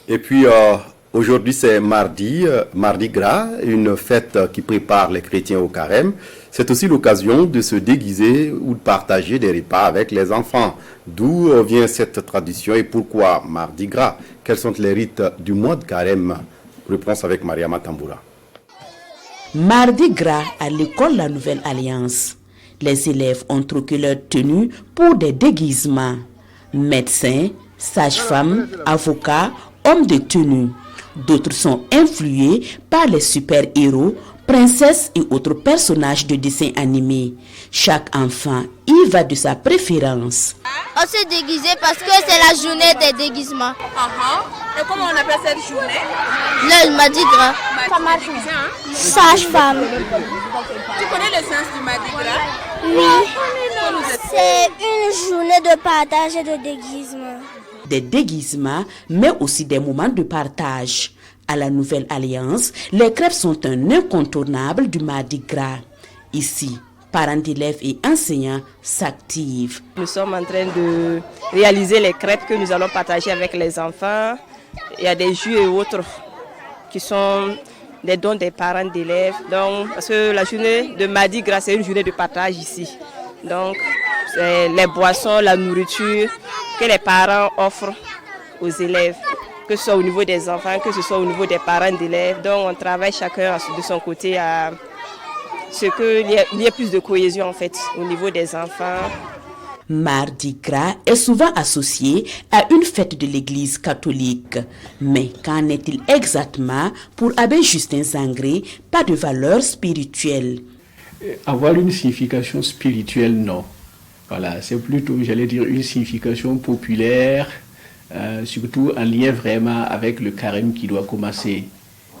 Et puis aujourd'hui c'est mardi gras, une fête qui prépare les chrétiens au carême. C'est aussi l'occasion de se déguiser ou de partager des repas avec les enfants. D'où vient cette tradition et pourquoi mardi gras? Quels sont les rites du mois de carême? Réponse avec Mariama Tamboura. Mardi gras à l'école La Nouvelle Alliance. Les élèves ont troqué leur tenue pour des déguisements. Médecins, sages-femmes, avocats, hommes de tenue. D'autres sont influés par les super-héros, princesses et autres personnages de dessins animés. Chaque enfant y va de sa préférence. On s'est déguisé parce que c'est la journée des déguisements. Et comment on appelle cette journée? Le mardi gras. Sage-femme. Tu connais le sens du mardi gras? Oui. C'est une journée de partage et de déguisement. Des déguisements, mais aussi des moments de partage. À la Nouvelle Alliance, les crêpes sont un incontournable du mardi gras. Ici, parents d'élèves et enseignants s'activent. Nous sommes en train de réaliser les crêpes que nous allons partager avec les enfants. Il y a des jus et autres qui sont des dons des parents d'élèves. Donc, parce que la journée de mardi gras, c'est une journée de partage ici. Donc, c'est les boissons, la nourriture que les parents offrent aux élèves, que ce soit au niveau des enfants, que ce soit au niveau des parents d'élèves. Donc, on travaille chacun de son côté à ce qu'il y ait plus de cohésion en fait au niveau des enfants. Mardi gras est souvent associé à une fête de l'Église catholique. Mais qu'en est-il exactement pour Abbé Justin Sangré? Pas de valeur spirituelle. Avoir une signification spirituelle, non. Voilà, c'est plutôt, j'allais dire, une signification populaire, surtout en lien vraiment avec le carême qui doit commencer.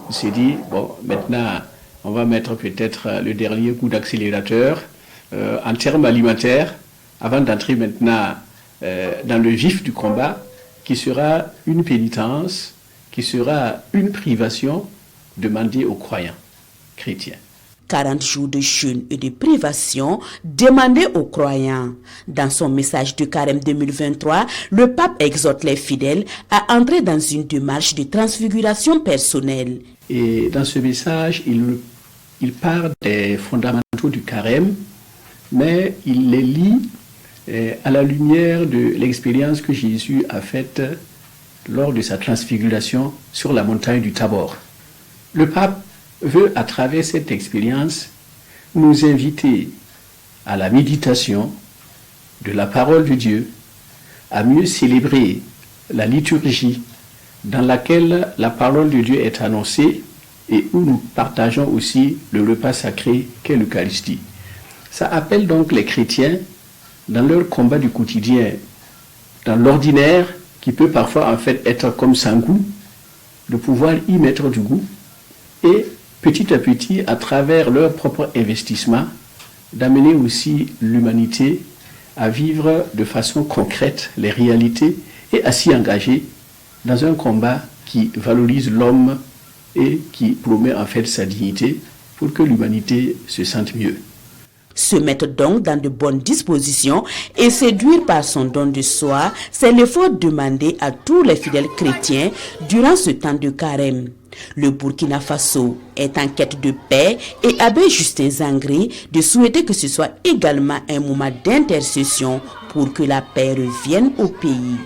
On s'est dit, bon, maintenant, on va mettre peut-être le dernier coup d'accélérateur en termes alimentaires, avant d'entrer maintenant dans le vif du combat, qui sera une pénitence, qui sera une privation demandée aux croyants chrétiens. 40 jours de jeûne et de privation demandés aux croyants. Dans son message de carême 2023, le pape exhorte les fidèles à entrer dans une démarche de transfiguration personnelle. Et dans ce message, il part des fondamentaux du carême, mais il les lie à la lumière de l'expérience que Jésus a faite lors de sa transfiguration sur la montagne du Tabor. Le pape veut, à travers cette expérience, nous inviter à la méditation de la parole de Dieu, à mieux célébrer la liturgie dans laquelle la parole de Dieu est annoncée et où nous partageons aussi le repas sacré qu'est l'Eucharistie. Ça appelle donc les chrétiens, dans leur combat du quotidien, dans l'ordinaire, qui peut parfois en fait être comme sans goût, de pouvoir y mettre du goût et petit à petit, à travers leur propre investissement, d'amener aussi l'humanité à vivre de façon concrète les réalités et à s'y engager dans un combat qui valorise l'homme et qui promet en fait sa dignité pour que l'humanité se sente mieux. Se mettre donc dans de bonnes dispositions et séduire par son don de soi, c'est l'effort demandé à tous les fidèles chrétiens durant ce temps de carême. Le Burkina Faso est en quête de paix et Abbé Justin Sangré de souhaiter que ce soit également un moment d'intercession pour que la paix revienne au pays.